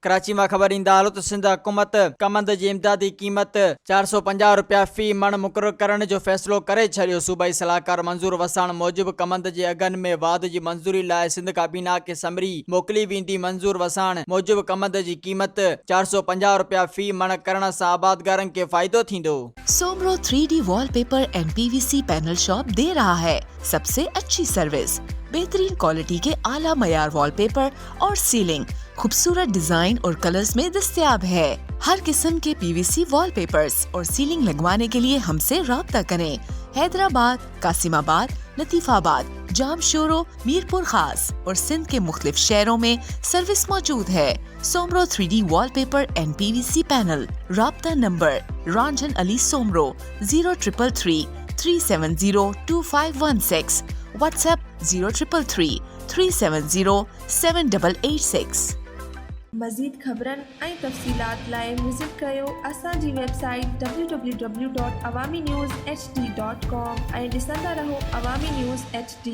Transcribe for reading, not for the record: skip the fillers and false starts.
कराची में ख़बर ईंदा हलो त सिंध हुकूमत कमंद जी इमदादी क़ीमत 450 रुपया फी मण मुक़रर करण जो फ़ैसिलो करे छॾियो। सूबाई सलाहकार मंज़ूर वसाण मूजिब कमंद जे अघनि में वाध जी मंज़ूरी लाइ सिंध काबीना खे समरी मोकिली वेंदी। मंज़ूर वसाण मूजिब कमंद जी क़ीमत 450 रुपया फी मण करण सां आबादगारनि खे फ़ाइदो थींदो। Soomro 3D wallpaper and PVC panel shop दे रहा है सबसे अच्छी सर्विस, बेहतरीन क्वालिटी के आला मयार वॉलपेपर और सीलिंग खूबसूरत डिजाइन और कलर्स में दस्तयाब है। हर किस्म के PVC वॉलपेपर्स और सीलिंग लगवाने के लिए हमसे राब्ता करें। हैदराबाद, कासिमाबाद, लतीफाबाद, जामशोरो, मीरपुर खास और सिंध के मुख्तलिफ शहरों में सर्विस मौजूद है। Soomro 3D wallpaper and PVC panel. राब्ता नंबर रंजन अली सोमरो 0333 370 2516, व्हाट्सएप 0333 370 7886। मज़ीद ख़बरनि ऐं तफ़सीलात लाइ विज़िट कयो असांजी वेबसाइट www.awamiNewsHD.com ऐं ॾिसंदा रहो अवामी न्यूज़ HD।